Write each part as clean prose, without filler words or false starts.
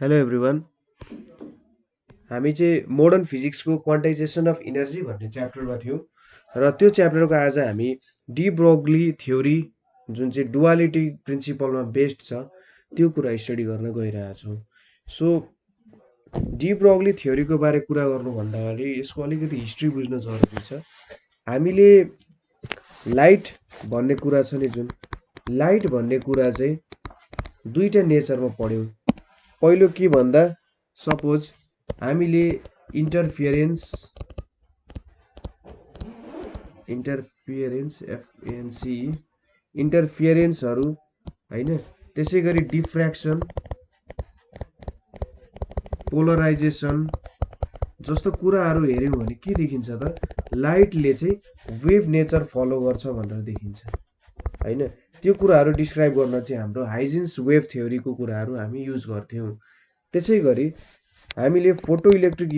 Hello everyone. हामी चाहिँ modern फिजिक्सको quantisation of energy भन्ने च्याप्टरमा थियौँ र त्यो च्याप्टरको आज हामी डी ब्रोग्ली थ्योरी जुन चाहिँ डुअलिटी प्रिन्सिपलमा बेस्ड छ त्यो कुरा स्टडी गर्न गइरहेछौँ। सो डी ब्रोग्ली थ्योरीको बारे कुरा गर्नुभन्दा अगाडि यसको अलिकति हिस्ट्री बुझ्न जरुरी छ। हामीले लाइट भन्ने कुरा छ नि, जुन लाइट भन्ने कुरा चाहिँ दुईटा नेचरमा पढ्यौँ। पहिलो के भन्दा सपोज हामीले इन्टरफियरेन्स एफएनसी इन्टरफियरेन्सहरू हैन, त्यसै गरी डिफ्र्याक्सन, पोलराइजेसन जस्तो कुराहरू हेर्यौँ भने के देखिन्छ त, लाइटले चाहिँ वेभ नेचर फलो गर्छ भनेर देखिन्छ हैन। त्यो कुराहरू डिस्क्राइब गर्न चाहिँ हाम्रो हाइजेन्स वेभ थ्योरीको कुराहरू हामी युज गर्थ्यौँ। त्यसै गरी हामीले फोटो इलेक्ट्रिक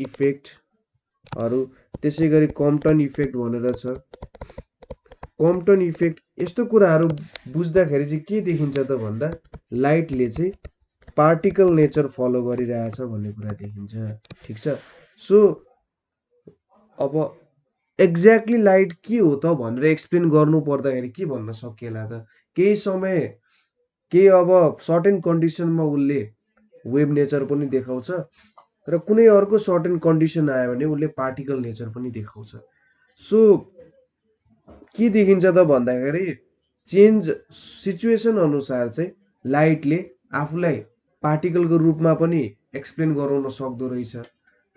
इफेक्टहरू, त्यसै गरी कम्पटन इफेक्ट भनेर छ, कम्पटन इफेक्ट, यस्तो कुराहरू बुझ्दाखेरि चाहिँ के देखिन्छ त भन्दा लाइटले चाहिँ पार्टिकल नेचर फलो गरिरहेछ भन्ने कुरा देखिन्छ। ठिक छ। सो अब एक्ज्याक्टली लाइट के हो त भनेर एक्सप्लेन गर्नु पर्दाखेरि के भन्न सकिएला त, केही समय केही अब सर्टेन कन्डिसनमा उसले वेभ नेचर पनि देखाउँछ र कुनै अर्को सर्टेन कन्डिसन आयो भने उसले पार्टिकल नेचर पनि देखाउँछ। सो के देखिन्छ त भन्दाखेरि चेन्ज सिचुएसन अनुसार चाहिँ लाइटले आफूलाई पार्टिकलको रूपमा पनि एक्सप्लेन गराउन सक्दो रहेछ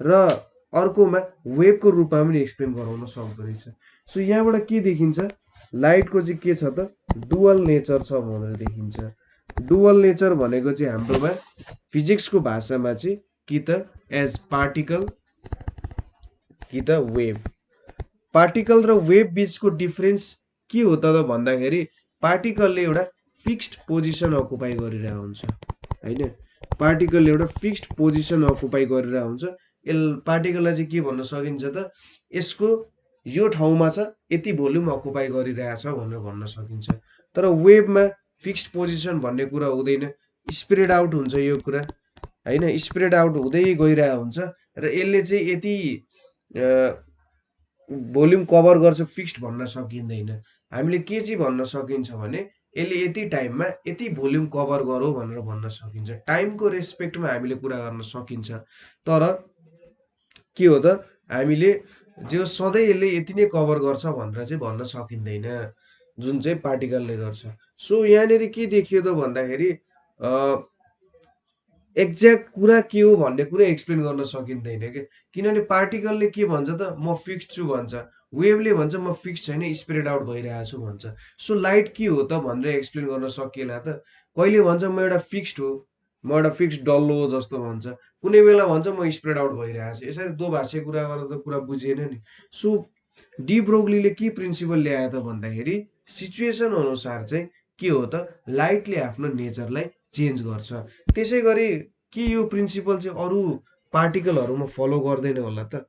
र अर्कोमा वेभको रूपमा पनि एक्सप्लेन गराउन सक्दो रहेछ। सो यहाँबाट के देखिन्छ, लाइटको चाहिँ के छ त, डुअल नेचर छ भनेर देखिन्छ। डुअल नेचर भनेको चाहिँ हाम्रोमा फिजिक्सको भाषामा चाहिँ कि त एज पार्टिकल कि त वेभ। पार्टिकल र वेभ बीचको डिफरेन्स के हो त भन्दाखेरि पार्टिकलले एउटा फिक्स्ड पोजिसन अकुपाई गरिरहेको हुन्छ हैन। पार्टिकलले एउटा फिक्स्ड पोजिसन अकुपाई गरिरहेको हुन्छ। पार्टिकललाई चाहिँ के भन्न सकिन्छ त, यसको यो ठाउँमा छ, यति भोल्युम अकुपाई गरिरहेछ भनेर भन्न सकिन्छ। तर वेभमा फिक्स्ड पोजिसन भन्ने कुरा हुँदैन, स्प्रेड आउट हुन्छ यो कुरा हैन, स्प्रेड आउट हुँदै गइरहेको हुन्छ र यसले चाहिँ यति भोल्युम कभर गर्छ फिक्स्ड भन्न सकिँदैन। हामीले के चाहिँ भन्न सकिन्छ भने यसले यति टाइममा यति भोल्युम कभर गरौ भनेर भन्न सकिन्छ। टाइमको रेस्पेक्टमा हामीले कुरा गर्न सकिन्छ, तर के हो त हामीले जो सधैँ यसले यति नै कभर गर्छ भनेर चाहिँ भन्न सकिँदैन, जुन चाहिँ पार्टिकलले गर्छ। सो यहाँनिर के देखियो त भन्दाखेरि एक्ज्याक्ट कुरा के हो भन्ने कुरा एक्सप्लेन गर्न सकिँदैन के, किनभने पार्टिकलले के भन्छ त, म फिक्स्ड छु भन्छ, वेभले भन्छ म फिक्स्ड छैन, स्प्रेड आउट भइरहेको छु भन्छ। सो लाइट के हो त भनेर एक्सप्लेन गर्न सकिएला त, कहिले भन्छ म एउटा फिक्स्ड हो, म एउटा फिक्स्ड डल्लो हो जस्तो भन्छ, कुनै बेला भन्छ म स्प्रेड आउट भइरहेको छु। यसरी दो भाषा कुरा गरेर त कुरा बुझिएन नि। सो डी ब्रोग्लीले के प्रिन्सिपल ल्यायो त भन्दाखेरि सिचुएसन अनुसार चाहिँ के हो त, लाइटले आफ्नो नेचरलाई चेन्ज गर्छ। त्यसै गरी के यो प्रिन्सिपल चाहिँ अरू पार्टिकलहरूमा फलो गर्दैन होला त,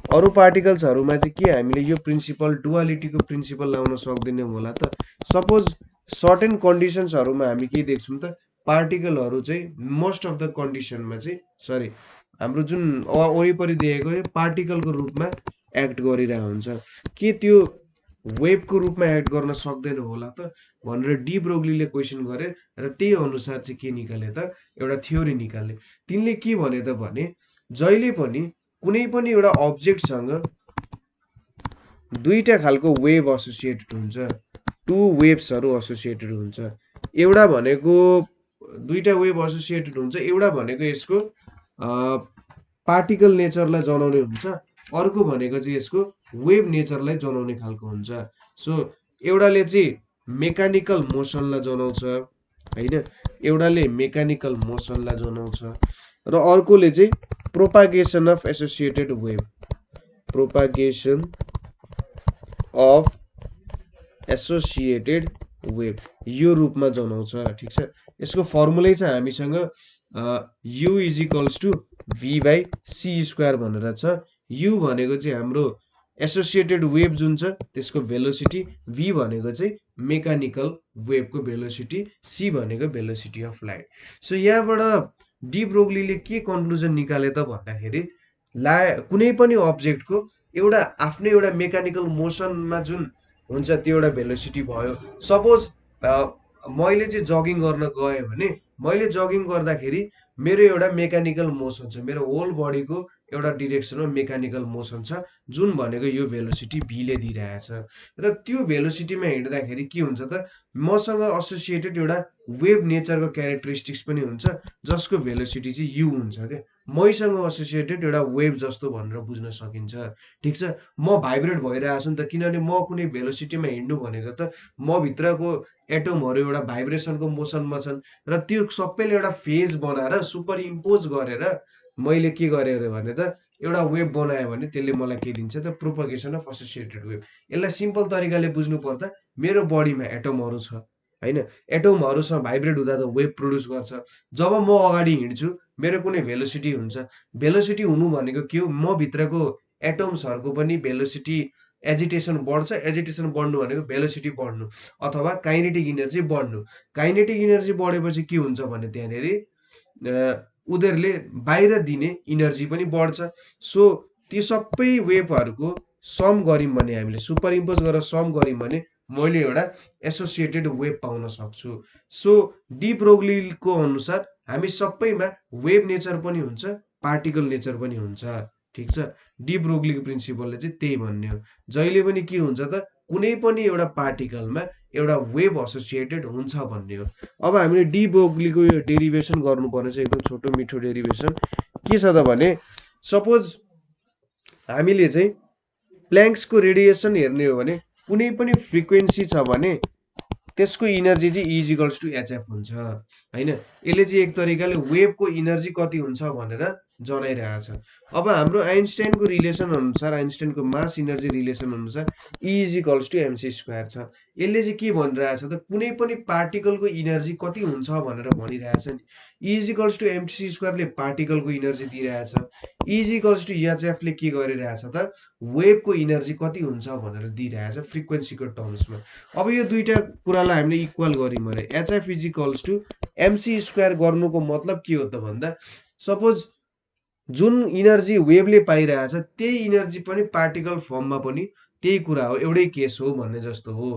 अरू पार्टिकल्सहरूमा चाहिँ के हामीले यो प्रिन्सिपल डुअलिटीको प्रिन्सिपल लाउन सक्दैनौँ होला त। सपोज सर्टेन कन्डिसन्सहरूमा हामी के देख्छौँ त, पार्टिकलहरू चाहिँ मोस्ट अफ द कन्डिसनमा चाहिँ हाम्रो जुन वरिपरि देखेको पार्टिकलको रूपमा एक्ट गरिरहेको हुन्छ, के त्यो वेभको रूपमा एक्ट गर्न सक्दैन होला त भनेर डी ब्रोग्लीले क्वेसन गरे र त्यही अनुसार चाहिँ के निकाले त, एउटा थ्योरी निकाले। तिनले के भने त भने जहिले पनि कुनै पनि एउटा अब्जेक्टसँग दुईटा खालको वेभ एसोसिएटेड हुन्छ, टु वेभ्सहरू एसोसिएटेड हुन्छ। एउटा भनेको दुईटा वेभ एसोसिएटेड हुन्छ, एउटा भनेको यसको पार्टिकल नेचरलाई जनाउने हुन्छ, अर्को भनेको चाहिँ यसको वेभ नेचरलाई जनाउने खालको हुन्छ। सो एउटाले चाहिँ मेकानिकल मोसनलाई जनाउँछ हैन, एउटाले मेकानिकल मोसनलाई जनाउँछ र अर्कोले चाहिँ propagation of associated wave, propagation of associated wave यो रूपमा जनाउँछ। ठिक छ। यसको फर्मुलै चाहिँ हामीसँग u is equals to v by c square भनेर छ। u भनेको चाहिँ हाम्रो एसोसिएटेड वेभ जुन छ त्यसको भेलोसिटी, v भनेको चाहिँ मेकानिकल वेभको भेलोसिटी, c भनेको भेलोसिटी अफ लाइट। सो यहाँबाट डी ब्रोग्लीले के कन्क्लुजन निकाले त भन्दाखेरि कुनै पनि अब्जेक्टको एउटा आफ्नै एउटा मेकानिकल मोसनमा जुन हुन्छ त्यो एउटा भेलोसिटी भयो। सपोज मैले चाहिँ जगिङ गर्न गएँ भने मैले जगिङ गर्दाखेरि मेरो एउटा मेकानिकल मोसन छ, मेरो होल बडीको एउटा डिरेक्सनमा मेकानिकल मोसन छ जुन भनेको यो भेलोसिटी v ले दिइरहेछ। र त्यो भेलोसिटीमा हिँड्दाखेरि के हुन्छ त मसँग एसोसिएटेड एउटा वेभ नेचरको क्यारेक्टरिस्टिक्स पनि हुन्छ जसको भेलोसिटी चाहिँ u हुन्छ के। मैसँग एसोसिएटेड एउटा वेभ जस्तो भनेर बुझ्न सकिन्छ। ठिक छ, म भाइब्रेट भइरहेको छु नि त, किनभने म कुनै भेलोसिटीमा हिँड्नु भनेको त म भित्रको एटमहरू एउटा भाइब्रेसनको मोसनमा छन् र त्यो सबैले एउटा फेज बनाएर सुपर इम्पोज गरेर मैले के गरेँ भने त एउटा वेभ बनायो भने त्यसले मलाई के दिन्छ त प्रोपगेसन अफ एसोसिएटेड वेभ। यसलाई सिम्पल तरिकाले बुझ्नु पर्दा मेरो बडीमा एटमहरू छ हैन, एटमहरूसँग भाइब्रेट हुँदा त वेभ प्रोड्युस गर्छ। जब म अगाडि हिँड्छु मेरो कुनै भेलोसिटी हुन्छ, भेलोसिटी हुनु भनेको के हो, म भित्रको एटम्सहरूको पनि भेलोसिटी एजिटेसन बढ्छ, एजिटेसन बढ्नु भनेको भेलोसिटी बढ्नु अथवा काइनेटिक इनर्जी बढ्नु। काइनेटिक इनर्जी बढेपछि के हुन्छ भने त्यहाँनेरि उनीहरूले बाहिर दिने इनर्जी पनि बढ्छ। सो त्यो सबै वेभहरूको सम गऱ्यौँ भने हामीले सुपर इम्पोज गरेर सम गऱ्यौँ भने मैले एउटा एसोसिएटेड वेभ पाउन सक्छु। सो डी ब्रोग्लीको अनुसार हामी सबैमा वेभ नेचर पनि हुन्छ, पार्टिकल नेचर पनि हुन्छ। ठिक छ, डी ब्रोग्लीको प्रिन्सिपलले चाहिँ त्यही भन्ने हो। जहिले पनि के हुन्छ त कुनै पनि एउटा पार्टिकलमा एउटा वेभ एसोसिएटेड हुन्छ भन्ने हो। अब हामीले डी ब्रोग्लीको यो डेरिभेसन गर्नुपर्ने चाहिँ एकदम छोटो मिठो डेरिभेसन के छ त भने सपोज हामीले चाहिँ प्ल्याङ्क्सको रेडिएसन हेर्ने हो भने कुनै पनि फ्रिक्वेन्सी छ भने त्यसको इनर्जी चाहिँ E इक्वल्स टु HF हुन्छ हैन। यसले चाहिँ एक तरिकाले वेभको इनर्जी कति हुन्छ भनेर जनाइरहेछ। अब हाम्रो आइन्स्टाइनको रिलेसन अनुसार, आइन्स्टाइनको मास इनर्जी रिलेसन अनुसार E इक्वल्स टु mc² छ। यसले चाहिँ के भनिरहेछ त कुनै पनि पार्टिकलको इनर्जी कति हुन्छ भनेर भनिरहेछ नि। E इक्वल्स टु mc² ले पार्टिकलको इनर्जी दिइरहेछ, E इक्वल्स टु HF ले के गरिरहेछ त वेभको इनर्जी कति हुन्छ भनेर दिइरहेछ फ्रिक्वेन्सीको टर्म्समा। अब यो दुईटा कुरालाई हामीले इक्वल गर्यौं भने HF इक्वल्स टु mc² गर्नुको मतलब के हो त भन्दा सपोज जुन इनर्जी वेभले पाइरहेछ त्यही इनर्जी पनि पार्टिकल फर्ममा पनि त्यही कुरा हो, एउटै केस हो भन्ने जस्तो हो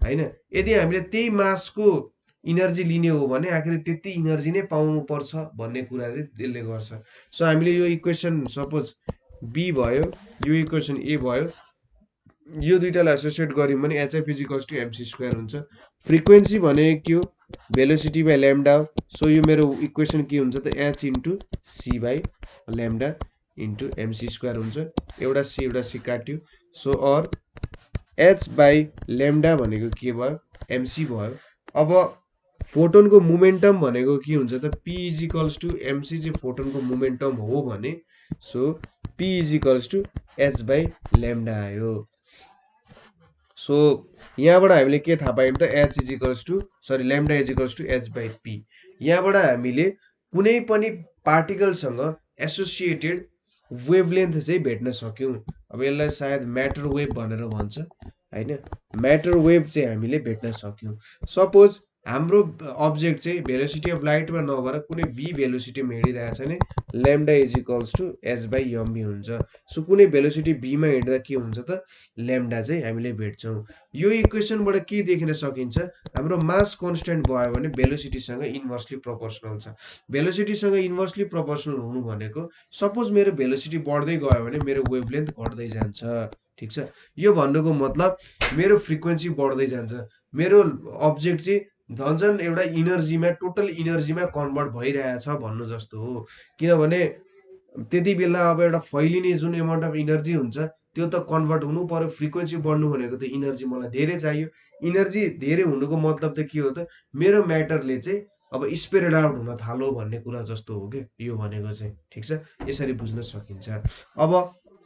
हैन। यदि हामीले त्यही मासको इनर्जी लिने हो भने आखिर त्यति इनर्जी नै पाउनु पर्छ भन्ने कुरा चाहिँ त्यसले गर्छ। सो हामीले यो इक्वेसन सपोज बी भयो, यो इक्वेसन ए भयो, यो दुईटालाई एसोसिएट गर्यौं भने HF इक्वल्स टु mc² हुन्छ। फ्रिक्वेन्सी भनेको के हो, भेलोसिटी बाइ ल्याम्डा हो। सो यो मेरो इक्वेसन के हुन्छ त h into c by lambda into mc² हुन्छ। एउटा c काट्यो। So or h by lambda भनेको के भयो, mc भयो। अब फोटोनको मोमेन्टम भनेको के हुन्छ त p इक्वल्स टु mc चाहिँ फोटोनको मोमेन्टम हो भने so p equals to h by lambda आयो। सो यहाँबाट हामीले के थाहा पायौं त h equals to lambda equals to h by p। यहाँबाट हामीले कुनै पनि पार्टिकलसँग एसोसिएटेड वेभलेन्थ चाहिँ भेट्न सक्यौं। अब यसलाई सायद म्याटर वेभ भनेर भन्छ हैन, म्याटर वेभ चाहिँ हामीले भेट्न सक्यौं। सपोज हाम्रो अब्जेक्ट चाहिँ भेलोसिटी अफ लाइटमा नभएर कुनै v भेलोसिटीमा हिँडिरहेछ भने lambda equals to h by mv हुन्छ। सो कुनै भेलोसिटी v मा हिँड्दा के हुन्छ त ल्याम्डा चाहिँ हामीले भेट्छौं। यो इक्वेसनबाट के देखिन सकिन्छ, हाम्रो मास कन्स्ट्यान्ट भयो भने भेलोसिटीसँग इन्भर्सली प्रोपोर्सनल छ। भेलोसिटीसँग इन्भर्सली प्रोपोर्सनल हुनु भनेको सपोज मेरो भेलोसिटी बढ्दै गयो भने मेरो वेभलेन्थ घट्दै जान्छ। ठिक छ, यो भन्नुको मतलब मेरो फ्रिक्वेन्सी बढ्दै जान्छ, मेरो अब्जेक्ट चाहिँ झन् एउटा इनर्जीमा टोटल इनर्जीमा कन्भर्ट भइरहेछ भन्नु जस्तो हो। किनभने त्यति बेला अब एउटा फैलिने जुन एमाउन्ट अफ इनर्जी हुन्छ त्यो त कन्भर्ट हुनु पर्यो। फ्रिक्वेन्सी बढ्नु भनेको त इनर्जी मलाई धेरै चाहियो। इनर्जी धेरै हुनुको मतलब त के हो त मेरो म्याटरले चाहिँ अब स्प्रेड आउट हुन थाल्यो भन्ने कुरा जस्तो हो के यो भनेको चाहिँ। ठिक छ, यसरी बुझ्न सकिन्छ। अब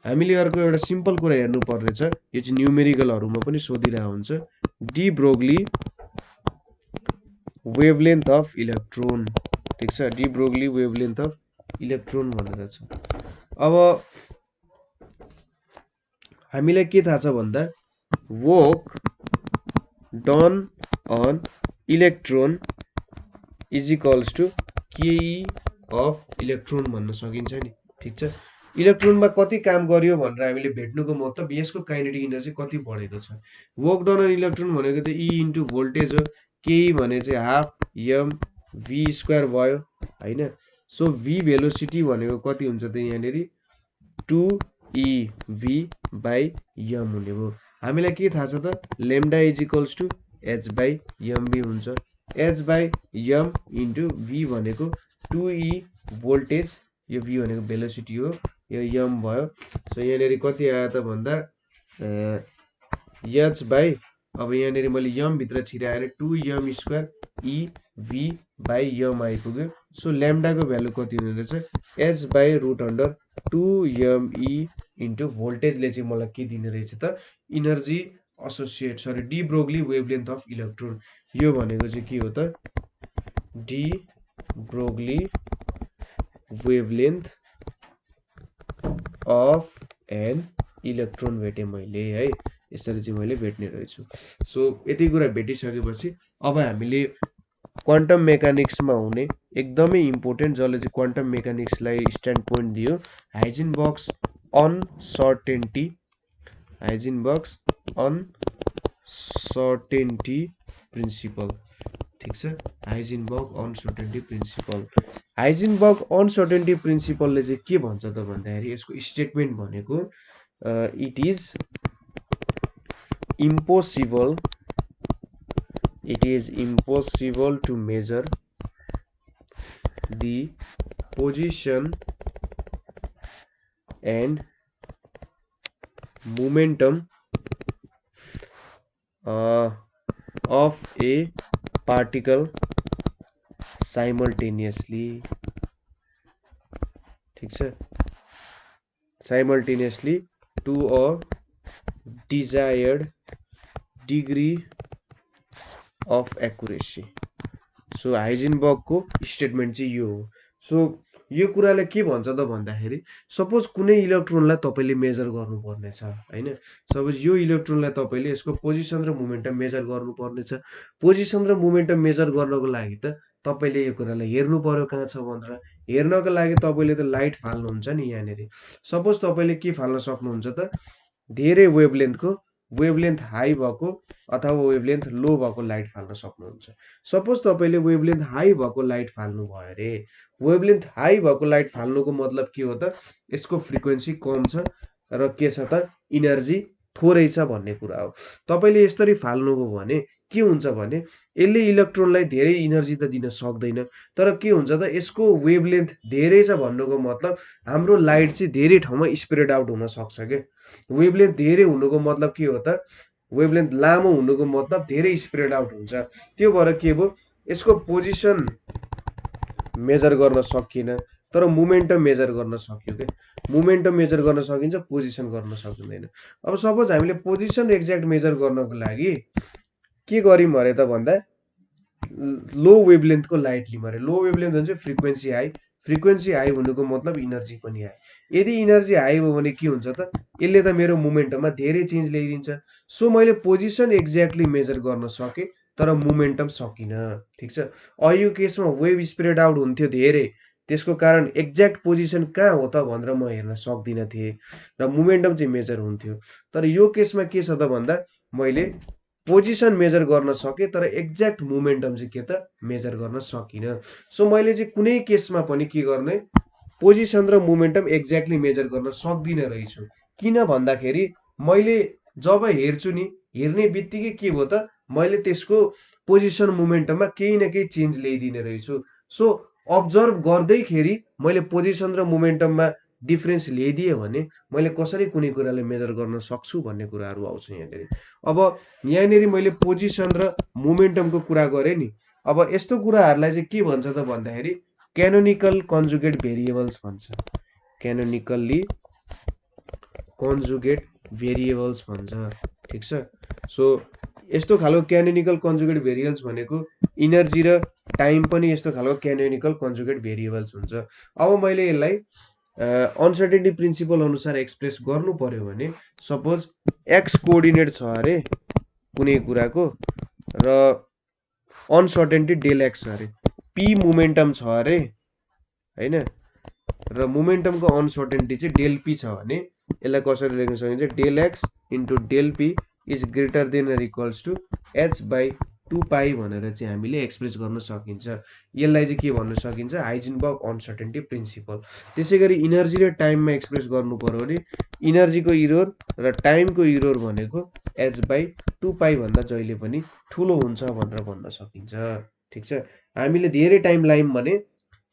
हामीले अर्को एउटा सिम्पल कुरा हेर्नु पर्ने छ, यो चाहिँ न्यूमेरिकलहरुमा पनि सोधिरहेको हुन्छ। De Broglie wavelength of electron. ठीक छ, de Broglie wavelength of electron भनेर छ। अब हामीलाई के थाहा छ भन्दा work done on electron is equals to KE of electron भन्न सकिन्छ नि। ठिक छ, इलेक्ट्रोनमा कति काम गर्यो भनेर हामीले भेट्नुको मतलब यसको काइनेटिक एनर्जी कति बढेको छ। वर्क डन अन इलेक्ट्रोन भनेको त ई इन्टु भोल्टेज हो, केई भने चाहिँ हाफ एम भी स्क्वायर भयो हैन। सो भी भेलोसिटी भनेको कति हुन्छ त यहाँनेरि 2ev बाई एम हुने भयो। हामीलाई के थाहा छ त lambda is equals to h by mv हुन्छ। h by m into v भनेको 2e भोल्टेज, यो v भनेको भेलोसिटी हो, यो m भयो। सो यहाँनेरि कति आयो त भन्दा h बाई, अब यहाँनेरि मैले m भित्र छिराएर 2m square e v by m आइपुग्यो। सो ल्याम्डाको भ्यालु कति हुने रहेछ h by root under 2me into भोल्टेजले चाहिँ मलाई के दिने रहेछ त energy associate sorry de Broglie wavelength of electron. यो भनेको चाहिँ के हो त de Broglie wavelength of an electron भेटे मैले है, यसरी चाहिँ मैले भेट्ने रहेछु। सो यति कुरा भेटिसकेपछि अब हामीले क्वान्टम मेकानिक्समा हुने एकदमै इम्पोर्टेन्ट जसले चाहिँ क्वान्टम मेकानिक्सलाई स्ट्यान्ड पोइन्ट दियो Heisenberg's uncertainty, Heisenberg's uncertainty principle. ठिक छ, Heisenberg uncertainty principle. Heisenberg uncertainty प्रिन्सिपलले चाहिँ के भन्छ त भन्दाखेरि यसको स्टेटमेन्ट भनेको it is impossible, it is impossible to measure the position and momentum of a particle simultaneously। ठीक छ, simultaneously to a desired degree of accuracy। So हाइजेनबर्गको स्टेटमेन्ट चाहिँ यो हो। सो यो कुराले के भन्छ त भन्दाखेरि सपोज कुनै इलेक्ट्रोनलाई तपाईले मेजर गर्नुपर्ने छ हैन, सपोज यो इलेक्ट्रोनलाई तपाईले यसको पोजिसन र मोमेन्टम मेजर गर्नुपर्ने छ। पोजिसन र मोमेन्टम मेजर गर्नको लागि त तपाईले यो कुरालाई हेर्नु पर्यो कहाँ छ भनेर। हेर्नको लागि तपाईले त लाइट फाल्नुहुन्छ नि यहाँनेरि। सपोज तपाईले के फाल्न सक्नुहुन्छ त धेरै वेभलेन्थ हाई भएको अथवा वेभलेन्थ लो भएको लाइट फाल्न सक्नुहुन्छ। सपोज तपाईले वेभलेन्थ हाई भएको लाइट फाल्नु भयो रे, वेभलेन्थ हाई भएको लाइट फाल्नुको मतलब के हो त यसको फ्रिक्वेन्सी कम छ र के छ त इनर्जी थोरै छ भन्ने कुरा हो। तपाईले यसरी फाल्नुभयो भने के हुन्छ भने यसले इलेक्ट्रोनलाई धेरै इनर्जी त दिन सक्दैन, तर के हुन्छ त यसको वेभलेन्थ धेरै छ भन्नुको मतलब हाम्रो लाइट चाहिँ धेरै ठाउँमा स्प्रेड आउट हुन सक्छ के। वेभलेन्थ धेरै हुनुको मतलब के हो त वेभलेन्थ लामो हुनुको मतलब धेरै स्प्रेड आउट हुन्छ। त्यो भएर के भयो यसको पोजिसन मेजर गर्न सकिएन तर मोमेन्टम मेजर गर्न सक्यो के। मोमेन्टम मेजर गर्न सकिन्छ, पोजिसन गर्न सकिँदैन। अब सपोज हामीले पोजिसन एक्ज्याक्ट मेजर गर्नको लागि के गर्यौं अरे त भन्दा लो वेभलेन्थको लाइट लियौं अरे। लो वेभलेन्थ भन्छ फ्रिक्वेन्सी हाई, फ्रिक्वेन्सी हाई हुनुको मतलब इनर्जी पनि हाई। यदि इनर्जी हाई भयो भने के हुन्छ त यसले त मेरो मोमेन्टममा धेरै चेन्ज ल्याइदिन्छ। सो मैले पोजिसन एक्ज्याक्टली मेजर गर्न सके तर मोमेन्टम सकिन। ठीक छ, यो केसमा वेभ स्प्रेड आउट हुन्थ्यो धेरै, त्यसको कारण एक्ज्याक्ट पोजिसन कहाँ हो त भनेर म हेर्न सक्दिन थिए र मोमेन्टम चाहिँ मेजर हुन्थ्यो। तर यो केसमा के छ त भन्दा मैले पोजिसन मेजर गर्न सके तर एक्ज्याक्ट मोमेन्टम चाहिँ के त मेजर गर्न सकिन। सो मैले चाहिँ कुनै केसमा पनि के गर्ने पोजिसन र मोमेन्टम एक्ज्याक्टली मेजर गर्न सक्दिन रहेछु। किन भन्दाखेरि मैले जब हेर्छु नि हेर्ने बित्तिकै के भयो त मैले त्यसको पोजिसन मोमेन्टममा केही न केही चेन्ज ल्याइदिने रहेछु। सो अब्जर्भ गर्दैखेरि मैले पोजिसन र मोमेन्टममा डिफरेन्स ल्याइदिए भने मैले कसरी कुनै कुरालाई मेजर गर्न सक्छु भन्ने कुराहरू आउँछ यहाँनेरि। अब यहाँनेरि मैले पोजिसन र मोमेन्टमको कुरा गरेँ नि। अब यस्तो कुराहरूलाई चाहिँ के भन्छ त भन्दाखेरि क्यानोनिकल कन्जुगेट भेरिएबल्स भन्छ। क्यानोनिकल्ली कन्जुगेट भेरिएबल्स भन्छ। ठीक छ, सो यस्तो खालको क्यानोनिकल कन्जुगेट भेरिएबल्स भनेको इनर्जी र टाइम पनि यस्तो खालको क्यानोनिकल कन्जुगेट भेरिएबल्स हुन्छ। अब मैले यसलाई अनसर्टेनिटी प्रिन्सिपल अनुसार एक्सप्रेस गर्नु पर्यो भने सपोज एक्स कोअर्डिनेट छ अरे कुनै कुराको र अनसर्टेनिटी डेल एक्स छ अरे, पी मोमेन्टम छ अरे हैन, र मोमेन्टमको अनसर्टेनिटी चाहिँ डेल पी छ भने यसलाई कसरी लेख्न सकिन्छ, del x into del p is greater than or equals to h by 2 pi भनेर चाहिँ हामीले एक्सप्रेस गर्न सकिन्छ। यसलाई चाहिँ के भन्न सकिन्छ, हाइजेनबर्ग अनसर्टेनिटी प्रिन्सिपल। त्यसै गरी इनर्जी र टाइममा एक्सप्रेस गर्नु पर्यो भने इनर्जीको इरोर र टाइमको इरोर भनेको एच बाई 2 पाई भन्दा जहिले पनि ठुलो हुन्छ भनेर भन्न सकिन्छ। ठिक छ, हामीले धेरै टाइम लायौँ भने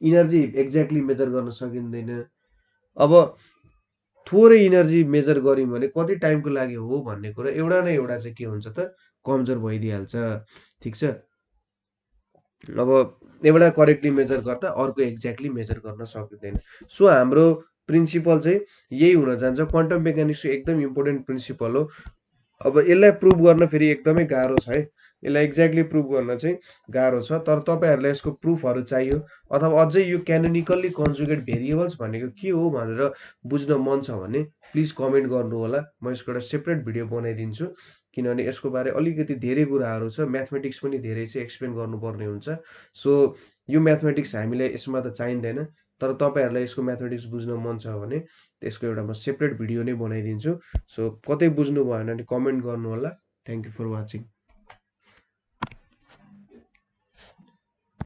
इनर्जी एक्ज्याक्टली मेजर गर्न सकिँदैन। अब थोरै इनर्जी मेजर गर्यौँ भने कति टाइमको लागि हो भन्ने कुरा एउटा न एउटा चाहिँ के हुन्छ त कमजोर भइदिइहाल्छ। ठिक छ, अब एउटा करेक्टली मेजर गर्दा अर्को एक्ज्याक्टली मेजर गर्न सकिँदैन। सो हाम्रो प्रिन्सिपल चाहिँ यही हुन जान्छ। क्वान्टम मेकानिक्सको एकदम इम्पोर्टेन्ट प्रिन्सिपल हो। अब यसलाई प्रुभ गर्न फेरि एकदमै गाह्रो छ है, यसलाई एक्ज्याक्टली प्रुभ गर्न चाहिँ गाह्रो छ। तर तपाईँहरूलाई यसको प्रुफहरू चाहियो अथवा अझै यो क्यानोनिकल्ली कन्जुगेट भेरिएबल्स भनेको के हो भनेर बुझ्न मन छ भने प्लिज कमेन्ट गर्नु होला। म यसको एउटा सेपरेट भिडियो बनाइदिन्छु, किनभने यसको बारे अलिकति धेरै कुराहरू छ, म्याथमेटिक्स पनि धेरै चाहिँ एक्सप्लेन गर्नुपर्ने हुन्छ। सो यो म्याथमेटिक्स हामीलाई यसमा त चाहिँदैन, तर तपाईँहरूलाई यसको म्याथमेटिक्स बुझ्न मन छ भने त्यसको एउटा म सेपरेट भिडियो नै बनाइदिन्छु। सो कतै बुझ्नु भएन भने कमेन्ट गर्नु होला। Thank you for watching.